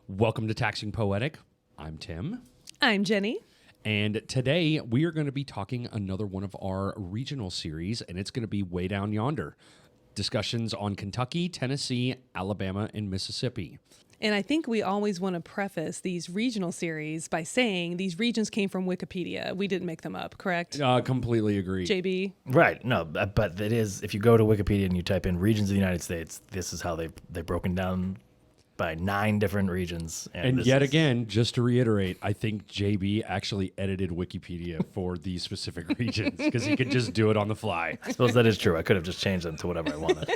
Welcome to Taxing Poetic. I'm Tim. I'm Jenny. And today we are going to be talking another one of our regional series, and it's going to be Way Down Yonder. Discussions on Kentucky, Tennessee, Alabama, and Mississippi. And I think we always want to preface these regional series by saying these regions came from Wikipedia. We didn't make them up, correct? Completely agree. JB? Right. No, but it is, if you go to Wikipedia and you type in regions of the United States, this is how they've broken down by 9 different regions. And yet again, just to reiterate, I think JB actually edited Wikipedia for these specific regions because he could just do it on the fly. I suppose that is true. I could have just changed them to whatever I wanted.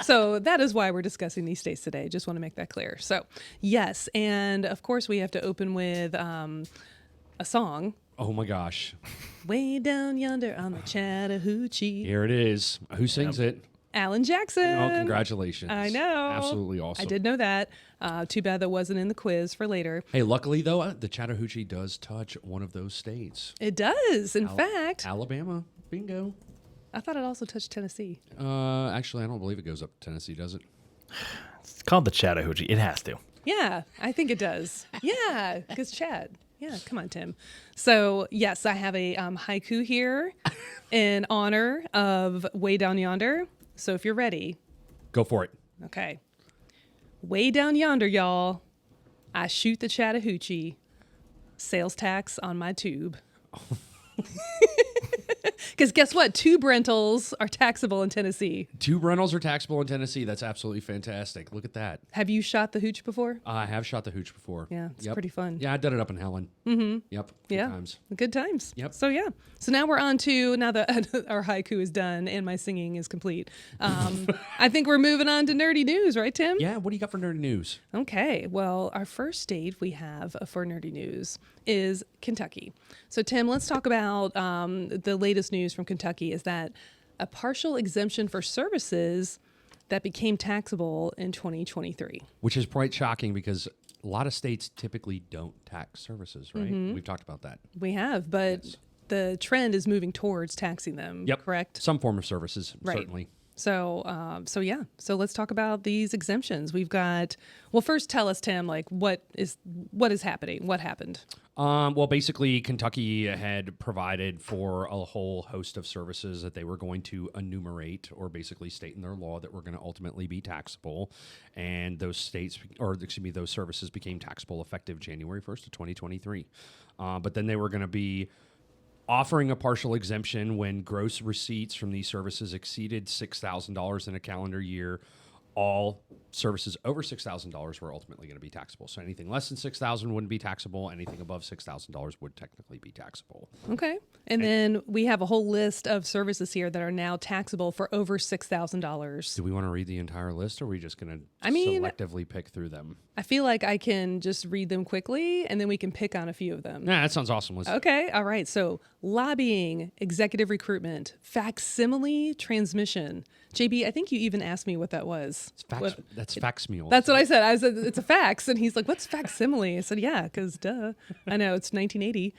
So that is why we're discussing these states today. Just want to make that clear. So, yes. And of course, we have to open with a song. Oh my gosh. Way down yonder on the Chattahoochee. Here it is. Who sings it? Alan Jackson. Oh, congratulations. I know. Absolutely awesome. I did know that. Too bad that wasn't in the quiz for later. Hey, luckily, though, the Chattahoochee does touch one of those states. It does. In fact. Alabama. Bingo. I thought it also touched Tennessee. Actually, I don't believe it goes up to Tennessee, does it? It's called the Chattahoochee. It has to. Yeah, I think it does. Yeah, because Chad. Yeah, come on, Tim. So, yes, I have a haiku here in honor of Way Down Yonder. So if you're ready. Go for it. Okay. Way down yonder, y'all, I shoot the Chattahoochee. Sales tax on my tube. Because guess what? Tube rentals are taxable in Tennessee. Tube rentals are taxable in Tennessee. That's absolutely fantastic. Look at that. Have you shot the hooch before? I have shot the hooch before. Yeah, it's pretty fun. Yeah, I did it up in Helen. Mm-hmm. Yep. Good times. Good times. Yep. So yeah. So now we're on to, now that our haiku is done and my singing is complete, I think we're moving on to nerdy news, right, Tim? Yeah, what do you got for nerdy news? Okay. Well, our first state we have for nerdy news is Kentucky. So Tim, let's talk about the latest news from Kentucky is that a partial exemption for services that became taxable in 2023. Which is quite shocking because a lot of states typically don't tax services, right? Mm-hmm. We've talked about that. We have, but the trend is moving towards taxing them, correct? Some form of services, Right. certainly. So, yeah. So let's talk about these exemptions. We've got, well, first tell us, Tim, like what is happening? What happened? Well, basically, Kentucky had provided for a whole host of services that they were going to enumerate or basically state in their law that were going to ultimately be taxable. And those those services became taxable effective January 1st of 2023. But then they were going to be offering a partial exemption when gross receipts from these services exceeded $6,000 in a calendar year. All services over $6,000 were ultimately going to be taxable. So anything less than $6,000 wouldn't be taxable. Anything above $6,000 would technically be taxable. Okay. And then we have a whole list of services here that are now taxable for over $6,000. Do we want to read the entire list, or are we just going to selectively pick through them? I feel like I can just read them quickly, and then we can pick on a few of them. Yeah, that sounds awesome. Okay. All right. So lobbying, executive recruitment, facsimile transmission. JB, I think you even asked me what that was. That's facsimiles. That's what I said. I said, it's a fax. And he's like, what's facsimile? I said, yeah, because duh. I know, it's 1980.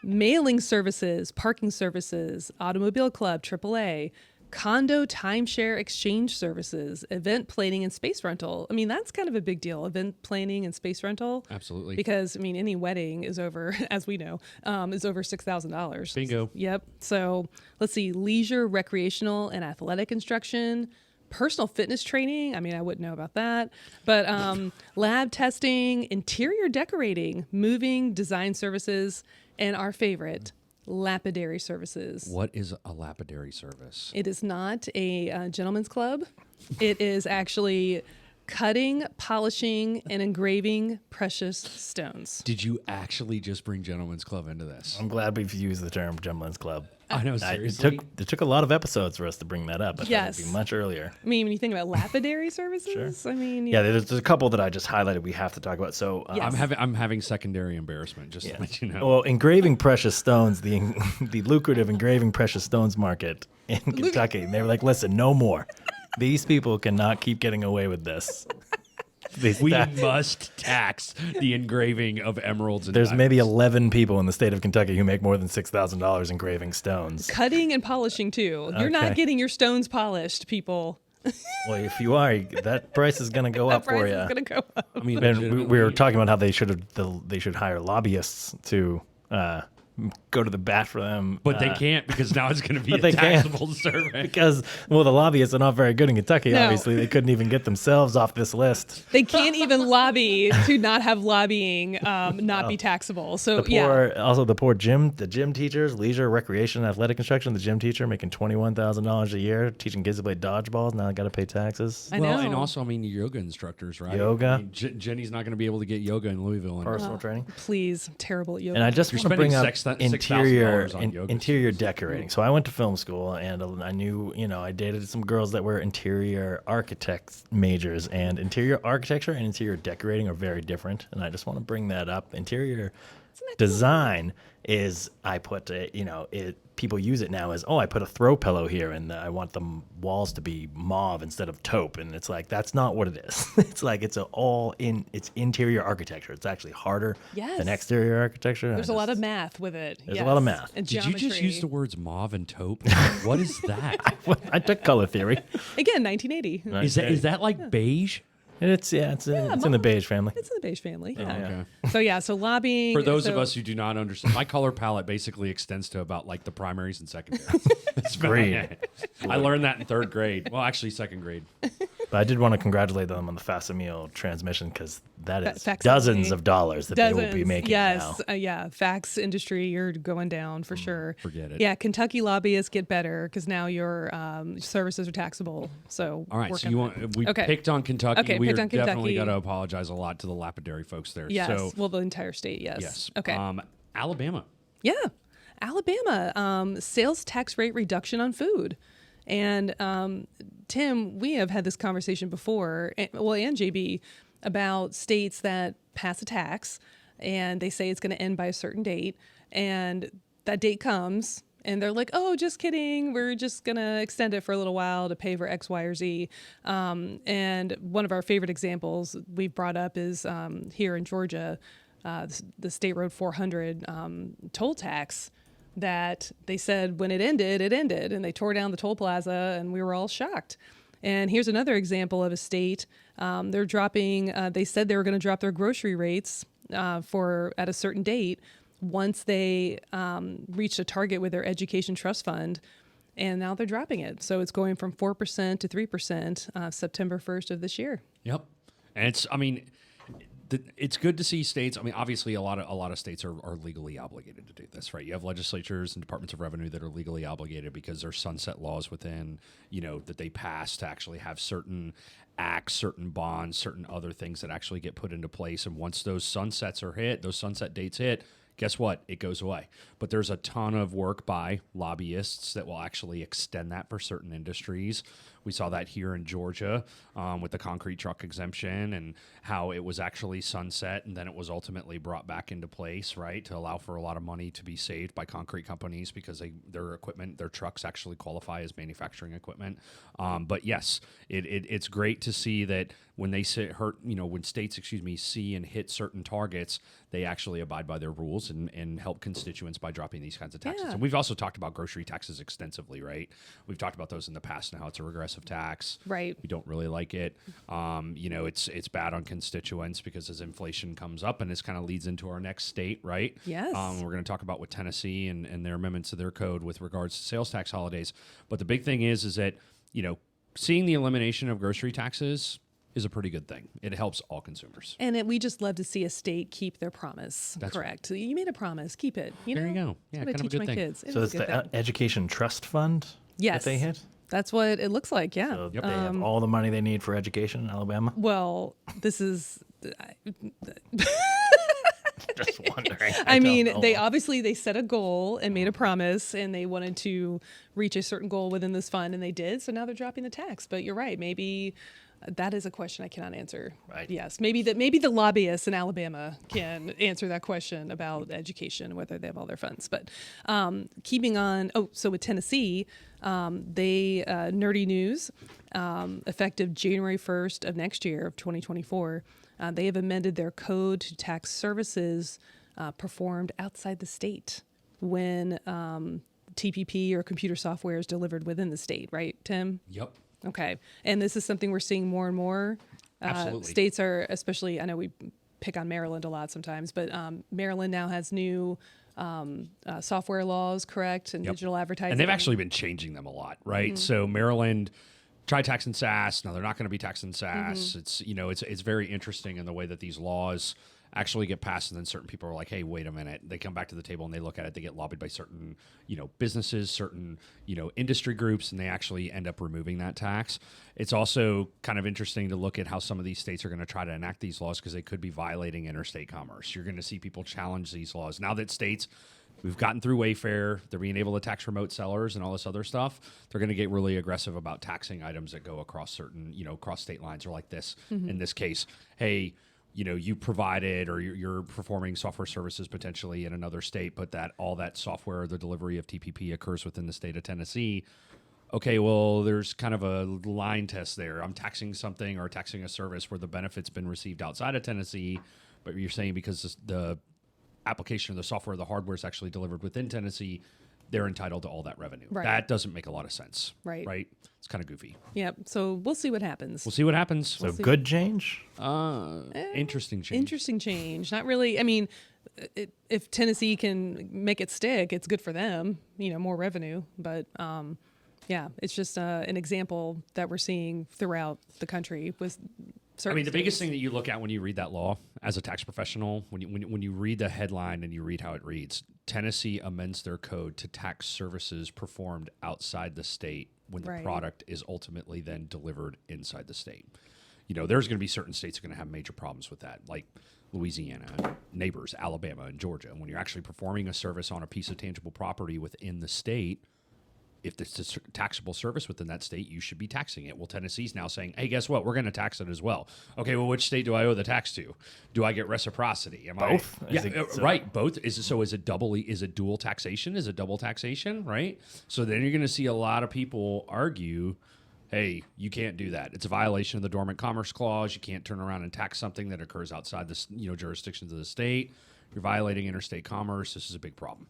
Mailing services, parking services, automobile club, AAA, condo timeshare exchange services, event planning and space rental. I mean, that's kind of a big deal, event planning and space rental. Absolutely. Because, I mean, any wedding is over, as we know, is over $6,000. Bingo. Yep. So let's see, leisure, recreational, and athletic instruction, personal fitness training. I mean, I wouldn't know about that. But lab testing, interior decorating, moving, design services, and our favorite, lapidary services. What is a lapidary service? It is not a gentleman's club. It is actually cutting, polishing, and engraving precious stones. Did you actually just bring Gentleman's Club into this? I'm glad we've used the term Gentleman's Club. I know, seriously. It took a lot of episodes for us to bring that up. I thought it'd be much earlier. I mean, when you think about lapidary services, Sure. I mean... Yeah, there's a couple that I just highlighted we have to talk about. So Yes. I'm having secondary embarrassment, just to let you know. Well, engraving precious stones, the lucrative engraving precious stones market in Kentucky, they were like, listen, no more. These people cannot keep getting away with this. We must tax the engraving of emeralds and There's maybe diamonds. 11 people in the state of Kentucky who make more than $6,000 engraving stones. Cutting and polishing too. You're not Okay. getting your stones polished, people. Well, if you are, that price is going to go That up for price you. is gonna go up. I mean, And we were legitimately, talking about how they should hire lobbyists to go to the bat for them. but they can't because now it's going to be But a they can't. taxable survey. Because, well, the lobbyists are not very good in Kentucky, No. obviously. They couldn't even get themselves off this list. They can't even lobby to not have lobbying not be taxable. So The poor gym teachers, leisure, recreation, athletic instruction, the gym teacher making $21,000 a year, teaching kids to play dodgeball. Now they got to pay taxes. I Well, know. and also, I mean, yoga instructors, right? Yoga. I mean, Jenny's not going to be able to get yoga in Louisville. Personal training. Please, terrible yoga. And I just You're want to bring spending up $6,000 on yoga. interior decorating. So I went to film school, and I knew, I dated some girls that were interior architects majors, and interior architecture and interior decorating are very different. And I just want to bring that up. Interior design is people use it now as, I put a throw pillow here and I want the walls to be mauve instead of taupe, and it's like that's not what it is. It's like it's interior architecture. It's actually harder Yes. than exterior architecture. There's a lot of math with it. There's a lot of math. And Did you just geometry. use the words mauve and taupe? What is that? I took color theory. Again, 1980. Is that like beige? It's in the mauve. beige family. It's in the beige family. Yeah. Okay. So lobbying. For those of so- us who do not understand, my color palette basically extends to about like the primaries and secondaries. That's about Green. it. I learned that in third grade. Well, actually, second grade. But I did want to congratulate them on the Facsimile transmission, because that is Facsimile. dozens of dollars that they will be making Yes, now. fax industry, you're going down for sure. forget it. Yeah, Kentucky lobbyists get better because now your services are taxable. So All right, work so on that. we Okay. picked on Kentucky. Okay, we picked are on definitely Kentucky. got to apologize a lot to the lapidary folks there. Yes, So, well, the entire state. Yes. yes. Okay. Alabama. Yeah, Alabama sales tax rate reduction on food, and Tim, we have had this conversation before. And JB, about states that pass a tax and they say it's going to end by a certain date, and that date comes. And they're like, oh, just kidding. We're just going to extend it for a little while to pay for X, Y, or Z. And one of our favorite examples we've brought up is here in Georgia, the State Road 400 toll tax that they said when it ended. And they tore down the toll plaza, and we were all shocked. And here's another example of a state. They're dropping, they said they were going to drop their grocery rates at a certain date once they reached a target with their education trust fund, and now they're dropping it. So it's going from 4% to 3% September 1st of this year. Yep. And it's good to see states. I mean, obviously, a lot of states are legally obligated to do this, right? You have legislatures and departments of revenue that are legally obligated because there's sunset laws within, that they pass to actually have certain acts, certain bonds, certain other things that actually get put into place. And once those sunset dates hit, guess what? It goes away. But there's a ton of work by lobbyists that will actually extend that for certain industries. We saw that here in Georgia with the concrete truck exemption and how it was actually sunset and then it was ultimately brought back into place, right, to allow for a lot of money to be saved by concrete companies because their equipment, their trucks actually qualify as manufacturing equipment. But yes, it's great to see that when they when states, see and hit certain targets, they actually abide by their rules and help constituents by dropping these kinds of taxes. Yeah. And we've also talked about grocery taxes extensively, right? We've talked about those in the past and how it's a regressive tax. Right. We don't really like it. It's bad on constituents because as inflation comes up, and this kind of leads into our next state, right? Yes. We're going to talk about with Tennessee and their amendments to their code with regards to sales tax holidays. But the big thing is that, seeing the elimination of grocery taxes is a pretty good thing. It helps all consumers. And we just love to see a state keep their promise. That's correct. You made a promise. Keep it. There you go. Yeah, That's what I kind of a teach good my thing. kids. It So is it's a good the thing. education trust fund Yes. that they hit? That's what it looks like. Yeah. So they have all the money they need for education in Alabama? Well, this is. Just wondering. I mean, don't know. they set a goal and made a promise, and they wanted to reach a certain goal within this fund, and they did. So now they're dropping the tax. But you're right. Maybe That is a question I cannot answer. Right. Yes, maybe the lobbyists in Alabama can answer that question about education, whether they have all their funds. But keeping on. So with Tennessee, they nerdy news, effective January 1st of next year of 2024. They have amended their code to tax services performed outside the state when TPP or computer software is delivered within the state. Right, Tim? Yep. Okay. And this is something we're seeing more and more. Absolutely. States are, especially, I know we pick on Maryland a lot sometimes, but Maryland now has new software laws, correct, and digital advertising. And they've actually been changing them a lot, right? So Maryland, try taxing SaaS. No, they're not going to be taxing SaaS. It's it's very interesting in the way that these laws actually get passed, and then certain people are like, hey, wait a minute. They come back to the table and they look at it. They get lobbied by certain, businesses, certain, industry groups, and they actually end up removing that tax. It's also kind of interesting to look at how some of these states are going to try to enact these laws because they could be violating interstate commerce. You're going to see people challenge these laws. Now that states, we've gotten through Wayfair, they're being able to tax remote sellers and all this other stuff, they're going to get really aggressive about taxing items that go across certain, across state lines, or like this, in this case, hey, you provided or you're performing software services potentially in another state, but that all that software, the delivery of TPP occurs within the state of Tennessee. Okay, well, there's kind of a line test there. I'm taxing something or taxing a service where the benefit's been received outside of Tennessee, but you're saying because the application of the software, the hardware is actually delivered within Tennessee, they're entitled to all that revenue. Right. That doesn't make a lot of sense. Right. It's kind of goofy. Yep. So we'll see what happens. We'll see what happens. So good change? Interesting change. Interesting change. Not really. I mean, if Tennessee can make it stick, it's good for them, more revenue. But yeah, it's just an example that we're seeing throughout the country with certain the biggest states. thing that you look at when you read that law as a tax professional, when you read the headline and you read how it reads, Tennessee amends their code to tax services performed outside the state when the product is ultimately then delivered inside the state. There's going to be certain states that are going to have major problems with that, like Louisiana, neighbors, Alabama, and Georgia. When you're actually performing a service on a piece of tangible property within the state, if it's a taxable service within that state, you should be taxing it. Well, Tennessee's now saying, hey, guess what? We're going to tax it as well. Okay, well, which state do I owe the tax to? Do I get reciprocity? Both? Right, both. Is it dual taxation? Is it double taxation, right? So then you're going to see a lot of people argue, hey, you can't do that. It's a violation of the Dormant Commerce Clause. You can't turn around and tax something that occurs outside the jurisdictions of the state. You're violating interstate commerce. This is a big problem.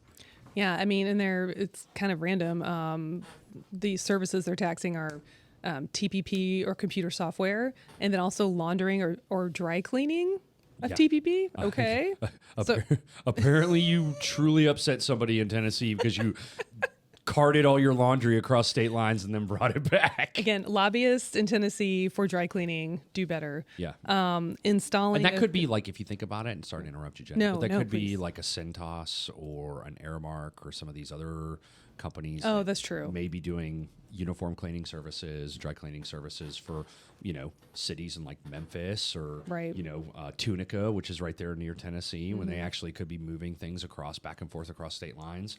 Yeah, I mean, it's kind of random. The services they're taxing are TPP or computer software, and then also laundering or dry cleaning of TPP. Okay. Apparently, you truly upset somebody in Tennessee because you carted all your laundry across state lines and then brought it back. Again, lobbyists in Tennessee for dry cleaning do better. Yeah. Installing. And that could be like, if you think about it, and sorry to interrupt you, Jen, No, but that no, could be please. like a Cintas or an Aramark or some of these other companies. Oh, that that's true. May be doing uniform cleaning services, dry cleaning services for, cities in like Memphis or, Right. Tunica, which is right there near Tennessee, when they actually could be moving things back and forth across state lines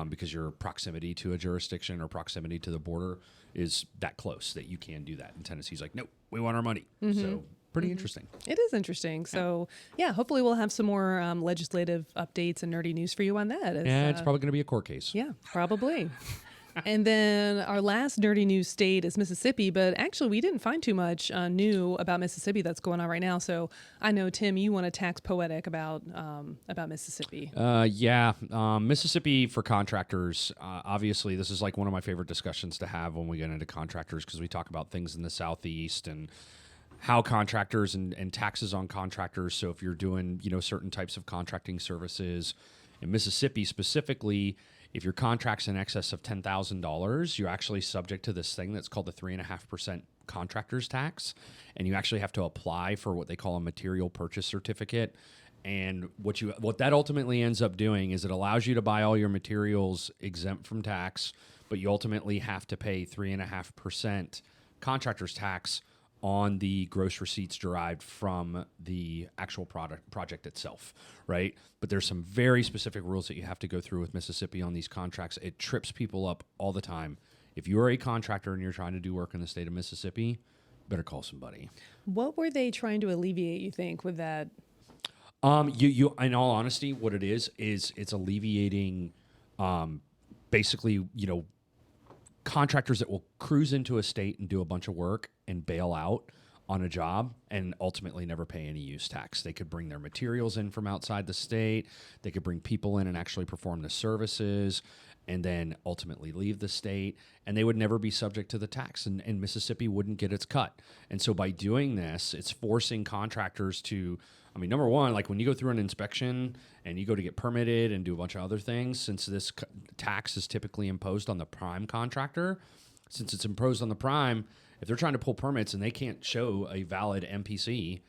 because your proximity to a jurisdiction or proximity to the border is that close that you can do that. And Tennessee's like, nope, we want our money. So pretty interesting. It is interesting. So, yeah, hopefully we'll have some more legislative updates and nerdy news for you on that. It's probably going to be a court case. Yeah, probably. And then our last nerdy news state is Mississippi, but actually we didn't find too much new about Mississippi that's going on right now. So I know, Tim, you want to tax Poetic about Mississippi. Mississippi for contractors. Obviously, this is like one of my favorite discussions to have when we get into contractors because we talk about things in the Southeast and how contractors and taxes on contractors. So if you're doing, certain types of contracting services in Mississippi specifically, if your contract's in excess of $10,000, you're actually subject to this thing that's called the 3.5% contractor's tax. And you actually have to apply for what they call a material purchase certificate. And what that ultimately ends up doing is it allows you to buy all your materials exempt from tax, but you ultimately have to pay 3.5% contractor's tax on the gross receipts derived from the actual project itself, right? But there's some very specific rules that you have to go through with Mississippi on these contracts. It trips people up all the time. If you are a contractor and you're trying to do work in the state of Mississippi, better call somebody. What were they trying to alleviate, you think, with that? You in all honesty, what it is it's alleviating, basically, contractors that will cruise into a state and do a bunch of work and bail out on a job and ultimately never pay any use tax. They could bring their materials in from outside the state. They could bring people in and actually perform the services and then ultimately leave the state, and they would never be subject to the tax, and Mississippi wouldn't get its cut. And so by doing this, it's forcing contractors to, number one, like when you go through an inspection and you go to get permitted and do a bunch of other things, since this tax is typically imposed on the prime contractor, since it's imposed on the prime, if they're trying to pull permits and they can't show a valid MPC,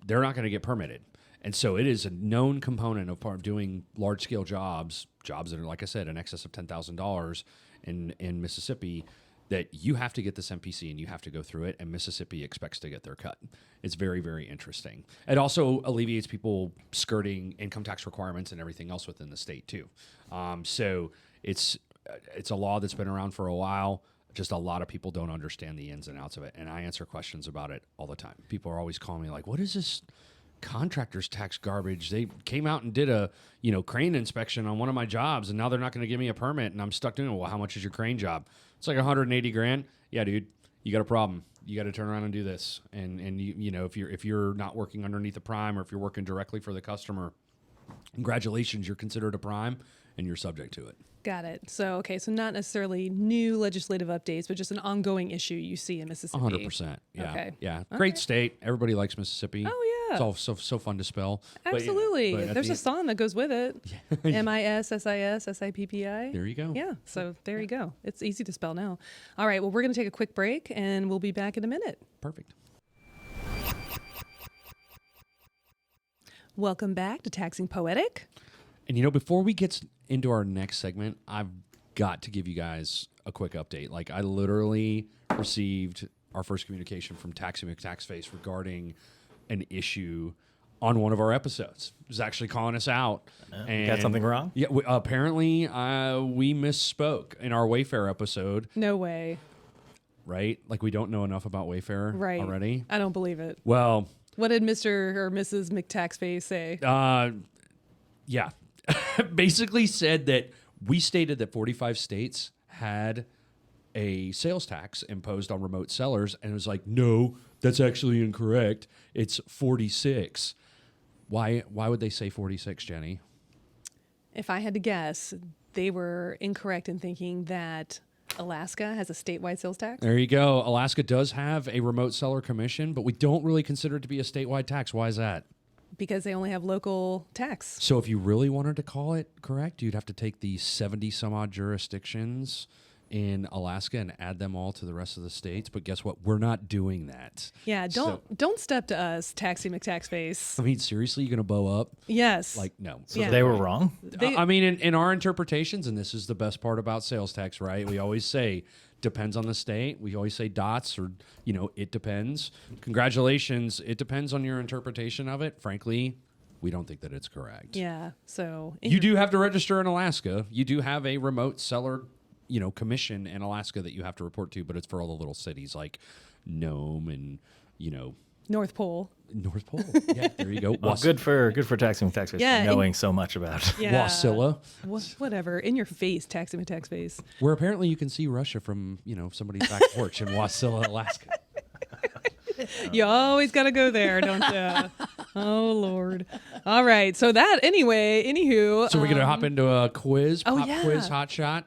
they're not going to get permitted. And so it is a known component of part of doing large-scale jobs that are, like I said, in excess of $10,000 in Mississippi, that you have to get this MPC and you have to go through it, and Mississippi expects to get their cut. It's very, very interesting. It also alleviates people skirting income tax requirements and everything else within the state, too. So it's a law that's been around for a while. Just a lot of people don't understand the ins and outs of it, and I answer questions about it all the time. People are always calling me like, what is this contractor's tax garbage? They came out and did a crane inspection on one of my jobs, and now they're not going to give me a permit, and I'm stuck doing it. Well, how much is your crane job? It's like $180,000. Yeah, dude, you got a problem. You got to turn around and do this. And if you're not working underneath a prime, or if you're working directly for the customer, congratulations, you're considered a prime and you're subject to it. Got it. So, okay, so not necessarily new legislative updates, but just an ongoing issue you see in Mississippi. 100%. Yeah. Okay. Yeah. Great state. Everybody likes Mississippi. Oh, yeah. It's all so fun to spell. Absolutely. But There's a song that goes with it. MISSISSIPPI. There you go. Yeah. So there you go. It's easy to spell now. All right. Well, we're going to take a quick break, and we'll be back in a minute. Perfect. Welcome back to Taxing Poetic. And before we get into our next segment, I've got to give you guys a quick update. Like, I literally received our first communication from Taxi McTaxface regarding an issue on one of our episodes. He was actually calling us out. And got something wrong? Yeah, apparently we misspoke in our Wayfair episode. No way. Right? Like, we don't know enough about Wayfair already. I don't believe it. Well, what did Mr. or Mrs. McTaxface say? Yeah. Basically said that we stated that 45 states had a sales tax imposed on remote sellers, and it was like, no, that's actually incorrect. It's 46. Why would they say 46, Jenny? If I had to guess, they were incorrect in thinking that Alaska has a statewide sales tax. There you go. Alaska does have a remote seller commission, but we don't really consider it to be a statewide tax. Why is that? Because they only have local tax. So if you really wanted to call it correct, you'd have to take the 70 some odd jurisdictions in Alaska and add them all to the rest of the states. But guess what? We're not doing that. Yeah, don't step to us, Taxi McTaxface. I mean, seriously, you're going to bow up? Yes. Like, no. So they were wrong? In our interpretations, and this is the best part about sales tax, right? We always say, depends on the state. We always say dots or, it depends. Congratulations. It depends on your interpretation of it. Frankly, we don't think that it's correct. Yeah. So you do have to register in Alaska. You do have a remote seller, commission in Alaska that you have to report to, but it's for all the little cities like Nome and, North Pole. North Pole. Yeah, there you go. Well, good for Taxi McTaxface for knowing so much about Wasilla. Whatever. In your face, Taxi McTaxface. Where apparently you can see Russia from, somebody's back porch in Wasilla, Alaska. You always got to go there, don't you? Oh, Lord. All right. So anywho. So we're going to hop into a quiz, quiz, hot shot.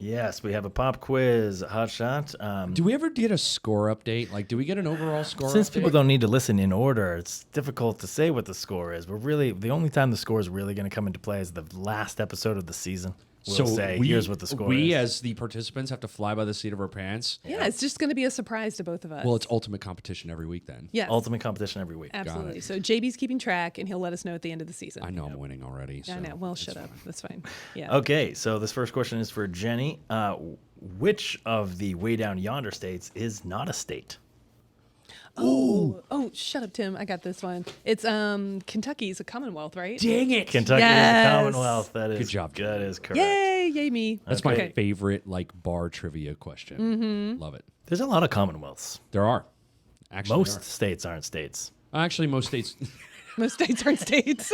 Yes, we have a pop quiz, hot shot. Do we ever get a score update? Like, do we get an overall score Since update? people don't need to listen in order, it's difficult to say what the score is. The only time the score is really going to come into play is the last episode of the season. We'll say, here's what the score is. We, as the participants, have to fly by the seat of our pants. Yeah, it's just going to be a surprise to both of us. Well, it's ultimate competition every week then. Yes. Ultimate competition every week. Absolutely. So JB's keeping track, and he'll let us know at the end of the season. I know I'm winning already. So I know. Well, shut up. That's fine. Yeah. Okay, so this first question is for Jenny. Which of the way down yonder states is not a state? Oh, shut up, Tim. I got this one. It's Kentucky's a Commonwealth, right? Dang it. Kentucky is a Commonwealth. That is good job. That is correct. Yay me. That's my favorite bar trivia question. Love it. There's a lot of Commonwealths. There are. Actually, Most are. states aren't states. Actually, most states. Most states aren't states.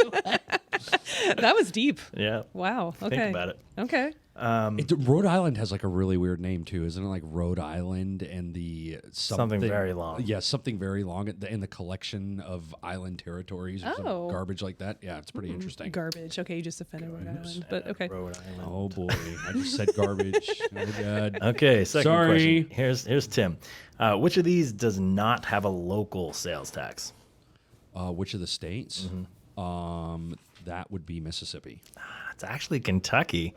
That was deep. Yeah. Wow. Okay. Think about it. Okay. Rhode Island has like a really weird name too, isn't it? Like Rhode Island and the Something very long. Yeah, something very long in the collection of island territories or some Oh. garbage like that. Yeah, it's pretty interesting. Garbage. Okay, you just offended Rhode Island, but okay. Rhode Island. Oh boy, I just said garbage. Oh god. Okay, second Sorry. question. Here's Tim. Which of these does not have a local sales tax? Which of the states? Mm-hmm. That would be Mississippi. It's actually Kentucky.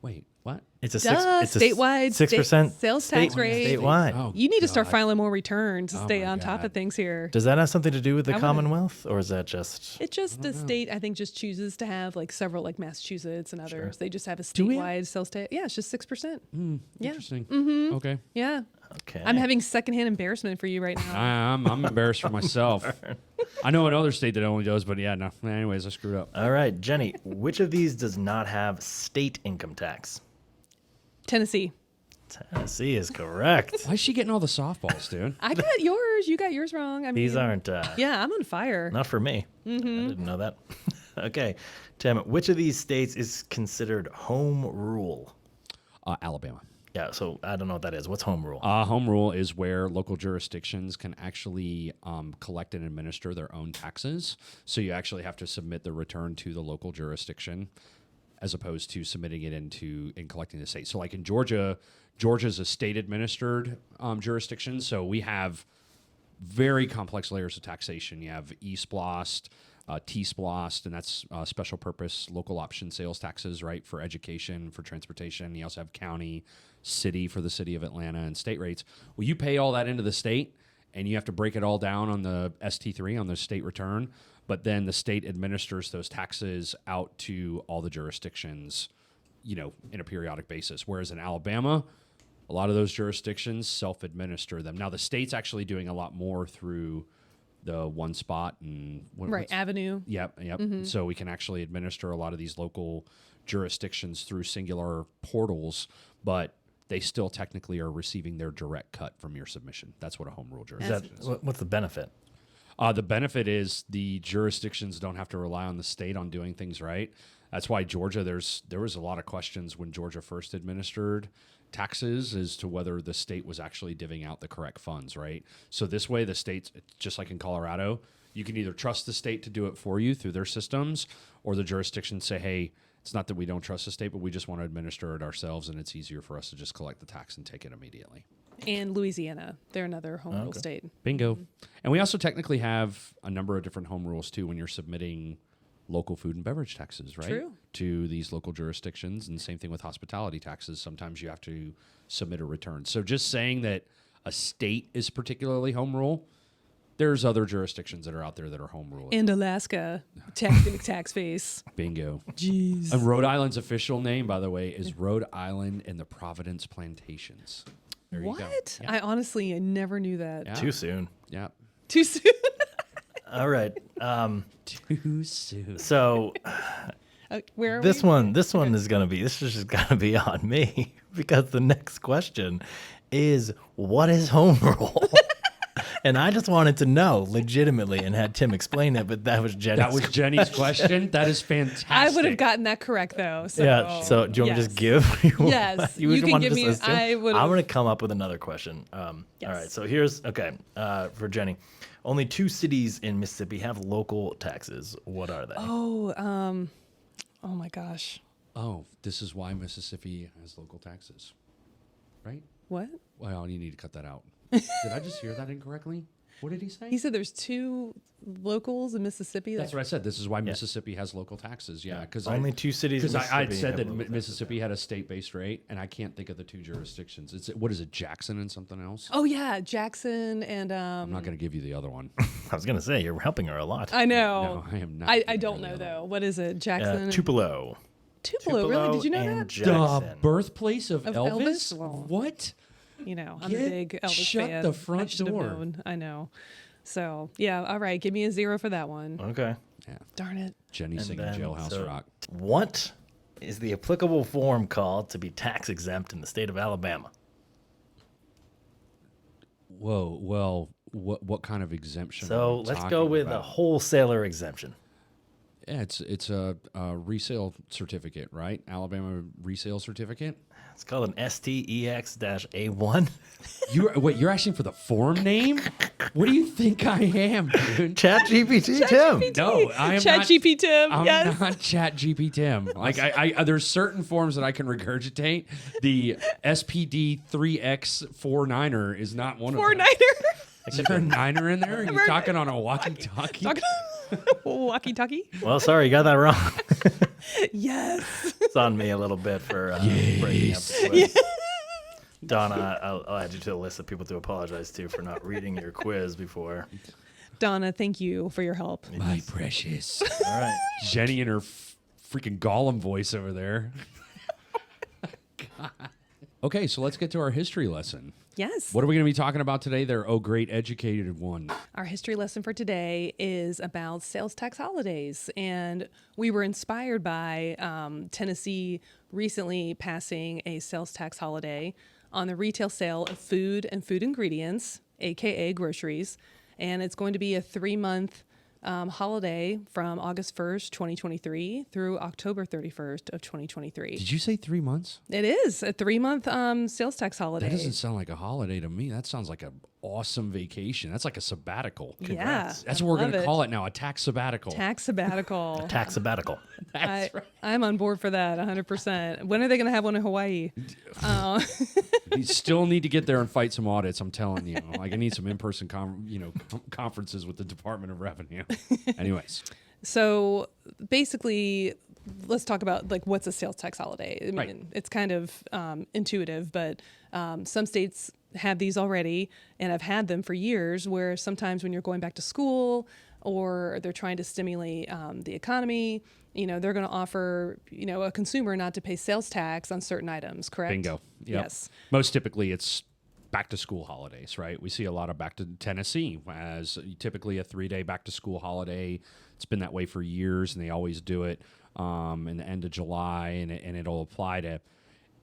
Wait, what? It's a Duh, statewide 6% sales tax rate. statewide. Oh, You need to start God. filing more returns to Oh stay my on top God. of things here. Does that have something to do with the I wouldn't- Commonwealth, or is that just? It just the state I think just chooses to have like several like Massachusetts and others. They just have a Do we? statewide sales tax. Yeah, it's just 6%. Yeah. Interesting. Mm-hmm. Okay. Yeah. Okay. I'm having secondhand embarrassment for you right now. I'm embarrassed for myself. I know another state that only does, but yeah, no. Anyways, I screwed up. All right, Jenny. Which of these does not have state income tax? Tennessee. Tennessee is correct. Why is she getting all the softballs, dude? I got yours. You got yours wrong. I mean, These aren't. Yeah, I'm on fire. Not for me. Mm-hmm. I didn't know that. Okay, Tim. Which of these states is considered home rule? Alabama. Yeah. So I don't know what that is. What's home rule? Home rule is where local jurisdictions can actually collect and administer their own taxes. So you actually have to submit the return to the local jurisdiction, as opposed to submitting it in collecting the state. So like in Georgia, Georgia's a state administered jurisdiction. So we have very complex layers of taxation. You have E-SPLOST, T-SPLOST, and that's special purpose local option sales taxes, right, for education, for transportation. You also have county, city for the city of Atlanta, and state rates. Well, you pay all that into the state, and you have to break it all down on the ST3, on the state return. But then the state administers those taxes out to all the jurisdictions, in a periodic basis. Whereas in Alabama, a lot of those jurisdictions self-administer them. Now, the state's actually doing a lot more through the one spot and Right, Avenue. Yep. So we can actually administer a lot of these local jurisdictions through singular portals, but they still technically are receiving their direct cut from your submission. That's what a home rule Is jurisdiction is. what's the benefit? The benefit is the jurisdictions don't have to rely on the state on doing things right. That's why Georgia, there was a lot of questions when Georgia first administered taxes as to whether the state was actually divvying out the correct funds, right? So this way, the states, just like in Colorado, you can either trust the state to do it for you through their systems, or the jurisdictions say, hey, it's not that we don't trust the state, but we just want to administer it ourselves, and it's easier for us to just collect the tax and take it immediately. And Louisiana. They're another home rule state. Bingo. And we also technically have a number of different home rules, too, when you're submitting local food and beverage taxes, right? True. To these local jurisdictions. And same thing with hospitality taxes. Sometimes you have to submit a return. So just saying that a state is particularly home rule, there's other jurisdictions that are out there that are home rule. And Alaska. Tax base. Bingo. Jeez. And Rhode Island's official name, by the way, is Rhode Island and the Providence Plantations. There you go. What? Yeah. I honestly never knew that. Yeah. Too soon. Yeah. Too soon. All right. Too soon. So Where are this we? one is just gonna be on me because the next question is, what is home rule? And I just wanted to know legitimately and had Tim explain it, but that was Jenny's. That was Jenny's question. That is fantastic. I would have gotten that correct though. So Yeah. So do you want me to just give? Yes, you can wanna give just me- assume? I would've- I'm going to come up with another question. All Yes. right. So here's for Jenny. Only 2 cities in Mississippi have local taxes. What are they? Oh my gosh. Oh, this is why Mississippi has local taxes, right? What? Well, you need to cut that out. Did I just hear that incorrectly? What did he say? He said there's 2 locals in Mississippi. That's what I said. This is why Mississippi has local taxes. Yeah, because Only 2 cities in Because I Mississippi said have that local taxes. Mississippi had a state-based rate, and I can't think of the 2 jurisdictions. It's what is it, Jackson and something else? Oh yeah, Jackson and I'm not going to give you the other one. I was going to say, you're helping her a lot. I know. No, I am not. I giving don't you the know other though. What is it? Jackson. Tupelo. Tupelo. Really? Did you know and that? one. Jackson. The birthplace of Of Elvis? Elvis? Well, What? You know, I'm Get- a big Elvis shut fan. the I front should have door. known. I know. So yeah, all right. Give me a 0 for that one. Okay. Yeah. Darn it. Jenny And singing then, Jailhouse so Rock. What is the applicable form called to be tax exempt in the state of Alabama? Whoa. Well, what kind of exemption? So let's go with a wholesaler exemption. Yeah, it's a resale certificate, right? Alabama resale certificate. It's called an STEX-A1. You're asking for the form name? What do you think I am, dude? ChatGPT Tim. No, I am ChatGPT Tim. I'm Yes. not ChatGPT Tim. Like I there's certain forms that I can regurgitate. The SPD 3X49er is not one of them. 4-9er. Is there a niner in there? Are you talking on a walkie-talkie? Walkie-talkie. Well, sorry, you got that wrong. Yes. It's on me a little bit for breaking up the quiz. Donna, I'll add you to the list of people to apologize to for not reading your quiz before. Donna, thank you for your help. My precious. All right. Jenny and her freaking Gollum voice over there. God. Okay, so let's get to our history lesson. Yes. What are we going to be talking about today? There, oh, great educated one. Our history lesson for today is about sales tax holidays. And we were inspired by Tennessee recently passing a sales tax holiday on the retail sale of food and food ingredients, aka groceries. And it's going to be a 3-month holiday from August 1st, 2023 through October 31st of 2023. Did you say 3 months? It is a 3-month sales tax holiday. That doesn't sound like a holiday to me. That sounds like an awesome vacation. That's like a sabbatical. Yeah. That's what we're going to call it now, a tax sabbatical. Tax sabbatical. Tax sabbatical. That's right. I'm on board for that 100%. When are they going to have one in Hawaii? You still need to get there and fight some audits, I'm telling you. Like I need some in-person conferences with the Department of Revenue. Anyways. So basically, let's talk about like what's a sales tax holiday. I mean, Right. it's kind of intuitive, but some states have these already, and I've had them for years, where sometimes when you're going back to school or they're trying to stimulate the economy, they're going to offer, a consumer not to pay sales tax on certain items, correct? Bingo. Yep. Yes. Most typically it's back to school holidays, right? We see a lot of back to Tennessee as typically a 3-day back to school holiday. It's been that way for years, and they always do it in the end of July, and it'll apply to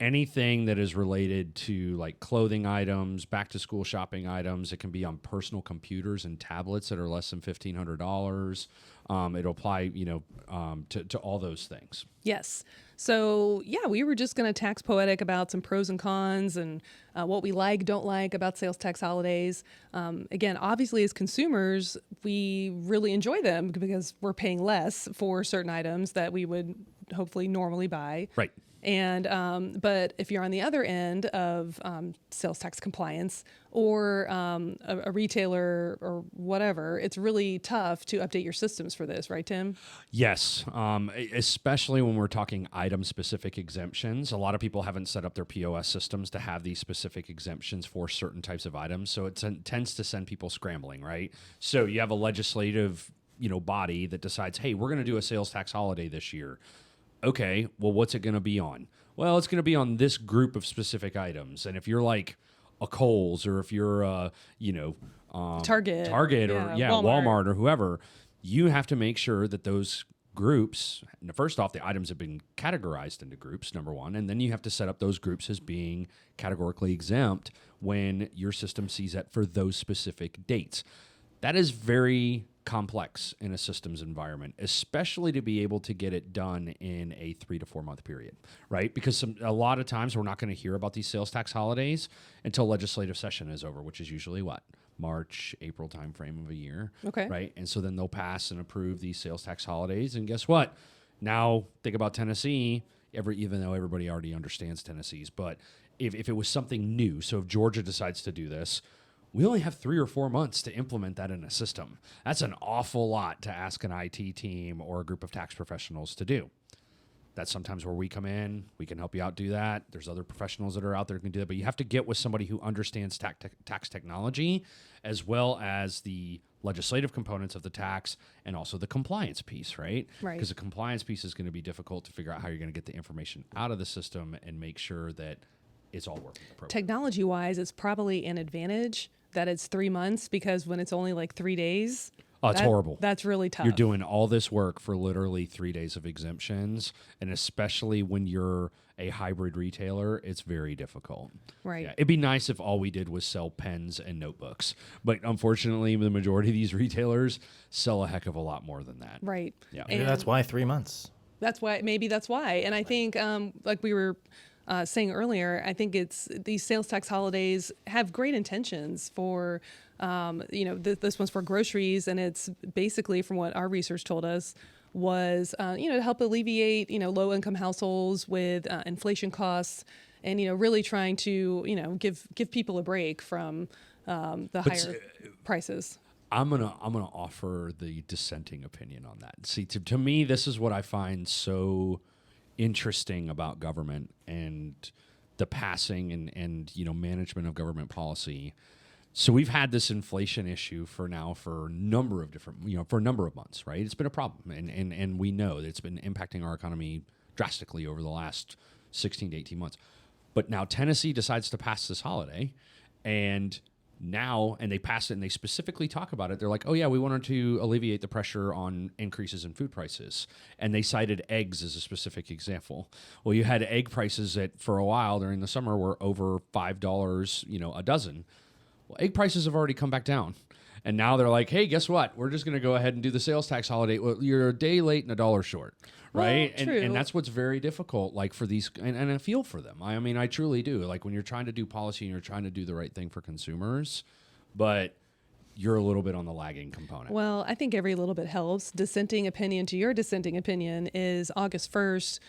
anything that is related to like clothing items, back to school shopping items. It can be on personal computers and tablets that are less than $1,500. It'll apply, to all those things. Yes. So, yeah, we were just going to tax Poetic about some pros and cons and what we like, don't like about sales tax holidays. Again, obviously, as consumers, we really enjoy them because we're paying less for certain items that we would hopefully normally buy. Right. And but if you're on the other end of sales tax compliance or a retailer or whatever, it's really tough to update your systems for this, right, Tim? Yes, especially when we're talking item-specific exemptions. A lot of people haven't set up their POS systems to have these specific exemptions for certain types of items, so it tends to send people scrambling, right? So you have a legislative, body that decides, hey, we're going to do a sales tax holiday this year. Okay, well, what's it going to be on? Well, it's going to be on this group of specific items. And if you're like a Kohl's or if you're Target or Walmart or whoever, you have to make sure that those groups, first off, the items have been categorized into groups, number one, and then you have to set up those groups as being categorically exempt when your system sees that for those specific dates. That is very complex in a systems environment, especially to be able to get it done in a 3 to 4 month period, right? Because a lot of times we're not going to hear about these sales tax holidays until legislative session is over, which is usually what? March, April timeframe of a year, Okay. right? And so then they'll pass and approve these sales tax holidays. And guess what? Now think about Tennessee, even though everybody already understands Tennessee's, but if it was something new, so if Georgia decides to do this, we only have 3 or 4 months to implement that in a system. That's an awful lot to ask an IT team or a group of tax professionals to do. That's sometimes where we come in. We can help you out do that. There's other professionals that are out there who can do that, but you have to get with somebody who understands tax technology as well as the legislative components of the tax and also the compliance piece, right? Right. Because the compliance piece is going to be difficult to figure out how you're going to get the information out of the system and make sure that it's all working appropriately. Technology-wise, it's probably an advantage that it's 3 months because when it's only like 3 days, Oh, it's horrible. That's really tough. You're doing all this work for literally 3 days of exemptions, and especially when you're a hybrid retailer, it's very difficult. Right. Yeah, it'd be nice if all we did was sell pens and notebooks, but unfortunately, the majority of these retailers sell a heck of a lot more than that. Right. Yeah. Maybe that's why 3 months. Maybe that's why. And I think, like we were saying earlier, I think these sales tax holidays have great intentions for, this one's for groceries, and it's basically, from what our research told us, was, to help alleviate, low income households with inflation costs, and, really trying to, give people a break from the higher prices. I'm gonna offer the dissenting opinion on that. See, to me, this is what I find so interesting about government and the passing and management of government policy. So we've had this inflation issue for a number of different for a number of months, right? It's been a problem, and we know that it's been impacting our economy drastically over the last 16 to 18 months. But now Tennessee decides to pass this holiday, and they pass it, and they specifically talk about it. They're like, oh yeah, we wanted to alleviate the pressure on increases in food prices. And they cited eggs as a specific example. Well, you had egg prices that for a while during the summer were over $5, a dozen. Well, egg prices have already come back down. And now they're like, hey, guess what? We're just going to go ahead and do the sales tax holiday. Well, you're a day late and $1 short, right? Well, true. And that's what's very difficult, like for these, and I feel for them. I mean, I truly do. Like when you're trying to do policy and you're trying to do the right thing for consumers, but you're a little bit on the lagging component. Well, I think every little bit helps. Dissenting opinion to your dissenting opinion is August 1st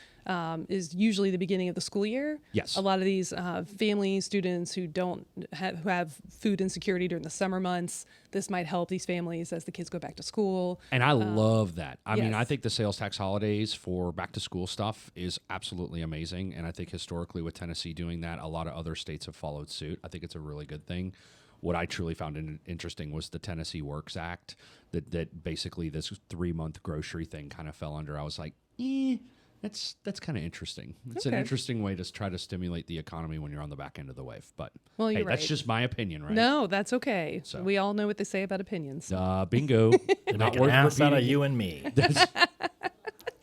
is usually the beginning of the school year. Yes. A lot of these families, students who don't who have food insecurity during the summer months, this might help these families as the kids go back to school. And I love that. I mean, yes. I think the sales tax holidays for back to school stuff is absolutely amazing. And I think historically with Tennessee doing that, a lot of other states have followed suit. I think it's a really good thing. What I truly found interesting was the Tennessee Works Act that basically this 3-month grocery thing kind of fell under. I was like, that's kind of interesting. It's an interesting way to try to stimulate the economy when you're on the back end of the wave. But well, you're that's right. just my opinion, right? No, that's okay. So. We all know what they say about opinions. Bingo. Not an ass out of you and me.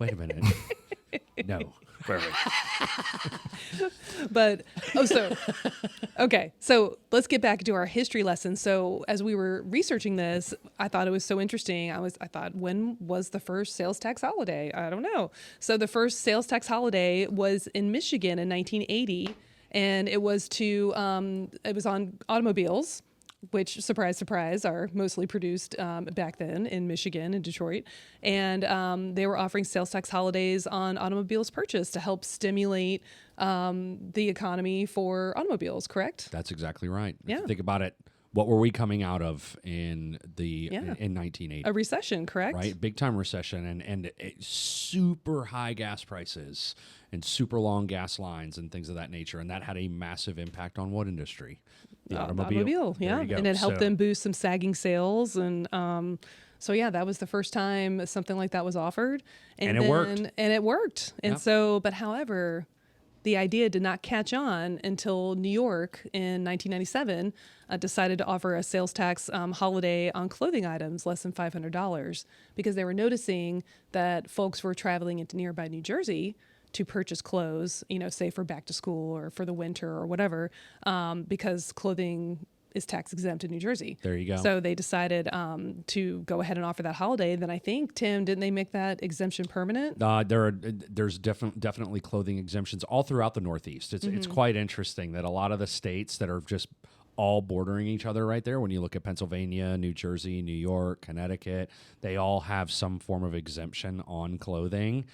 Wait a minute. No. Perfect. But okay, so let's get back to our history lesson. So as we were researching this, I thought it was so interesting. I thought, when was the first sales tax holiday? I don't know. So the first sales tax holiday was in Michigan in 1980, and it was on automobiles, which, surprise, surprise, are mostly produced back then in Michigan and Detroit. And they were offering sales tax holidays on automobiles purchased to help stimulate the economy for automobiles, correct? That's exactly right. Yeah. If you think about it, what were we coming out of in 1980? A recession, correct? Right, big time recession and super high gas prices and super long gas lines and things of that nature, and that had a massive impact on what industry? The automobile. Yeah, There you go. and it helped them boost some sagging sales, and so yeah, that was the first time something like that was offered, and it worked. And it worked, and Yep. so, but however, the idea did not catch on until New York in 1997 decided to offer a sales tax holiday on clothing items less than $500 because they were noticing that folks were traveling into nearby New Jersey to purchase clothes, say for back to school or for the winter or whatever, because clothing is tax exempt in New Jersey. There you go. So they decided to go ahead and offer that holiday. Then I think, Tim, didn't they make that exemption permanent? There's definitely clothing exemptions all throughout the Northeast. It's quite interesting that a lot of the states that are just all bordering each other right there, when you look at Pennsylvania, New Jersey, New York, Connecticut, they all have some form of exemption on clothing.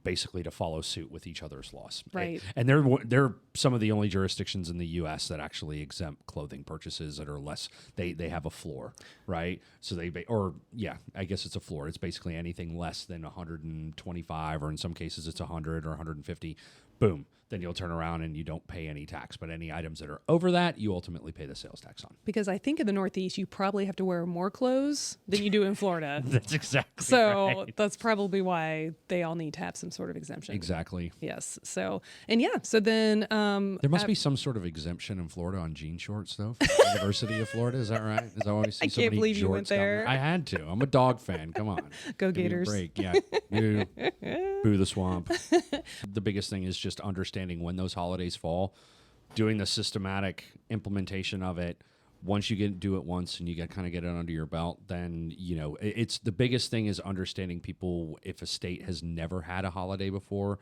Basically to follow suit with each other's laws. Right. And they're some of the only jurisdictions in the U.S. that actually exempt clothing purchases that are less, they have a floor, right? So I guess it's a floor. It's basically anything less than 125, or in some cases it's 100 or 150. Boom. then you'll turn around and you don't pay any tax. But any items that are over that, you ultimately pay the sales tax on. Because I think in the Northeast, you probably have to wear more clothes than you do in Florida. That's exactly So right. that's probably why they all need to have some sort of exemption. Exactly. Yes. So, and yeah, so then. There must be some sort of exemption in Florida on jean shorts, though, from the University of Florida. Is that right? Is that why we see I so can't many believe jorts you went down there. I had to. I'm a dog fan. Come on. Go Give me a Gators. break. Yeah. Boo. Boo the swamp. The biggest thing is just understanding when those holidays fall, doing the systematic implementation of it. Once you do it once and you kind of get it under your belt, then, it's the biggest thing is understanding people, if a state has never had a holiday before,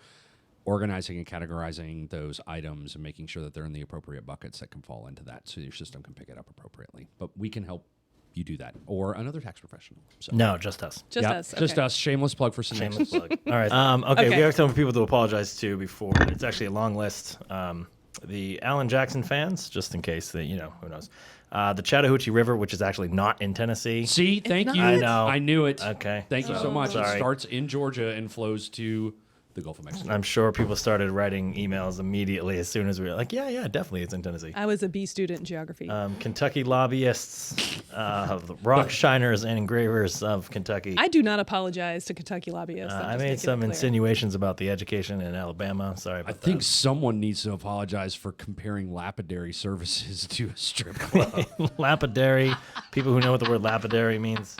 organizing and categorizing those items and making sure that they're in the appropriate buckets that can fall into that so your system can pick it up appropriately. But we can help you do that, or another tax professional. So. No, just us. Just Yep, us. Just okay. us. Shameless plug for some Shameless plug. All right. Okay, Okay. we have some people to apologize to before. It's actually a long list. The Alan Jackson fans, just in case that, who knows. The Chattahoochee River, which is actually not in Tennessee. See, thank you. not. I know. I knew it. Okay. Thank you so much. It Sorry. starts in Georgia and flows to the Gulf of Mexico. I'm sure people started writing emails immediately as soon as we were like, yeah, definitely it's in Tennessee. I was a B student in geography. Kentucky lobbyists, the rock shiners and engravers of Kentucky. I do not apologize to Kentucky lobbyists. I'm I just made making some it clear. insinuations about the education in Alabama. Sorry I about think someone needs to apologize for comparing lapidary services to a strip club. that. Lapidary, people who know what the word lapidary means.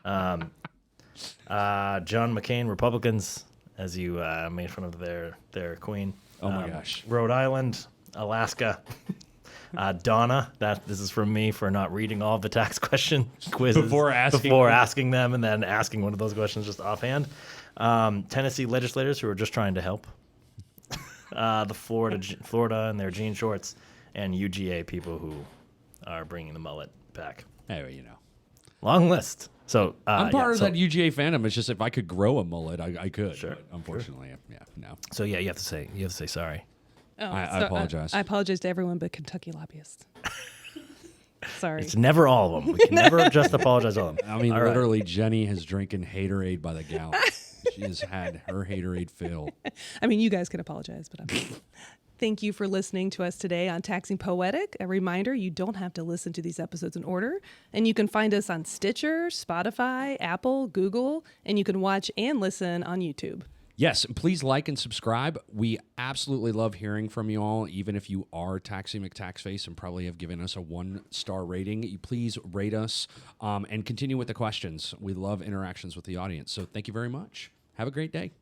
John McCain, Republicans, as you made fun of their queen. Oh my gosh. Rhode Island, Alaska. Donna, this is from me for not reading all of the tax question quizzes Before asking them and then asking one of those questions just offhand. Tennessee legislators who are just trying to help. The Florida and their jean shorts, and UGA people who are bringing the mullet back. Anyway, Long list. So I'm part of so, that UGA fandom. It's just if I could grow a mullet, I could. Sure, But unfortunately, no. So yeah, you have to say sorry. Oh, I apologize. I apologize to everyone but Kentucky lobbyists. Sorry. It's never all of them. We can never just apologize to all of them. I mean, All right. literally, Jenny has drinking Haterade by the gallon. She has had her Haterade fill. I mean, you guys can apologize, but I'm. Thank you for listening to us today on Taxing Poetic. A reminder, you don't have to listen to these episodes in order, and you can find us on Stitcher, Spotify, Apple, Google, and you can watch and listen on YouTube. Yes, please like and subscribe. We absolutely love hearing from you all, even if you are Taxi McTaxface and probably have given us a 1-star rating. You please rate us and continue with the questions. We love interactions with the audience. So thank you very much. Have a great day.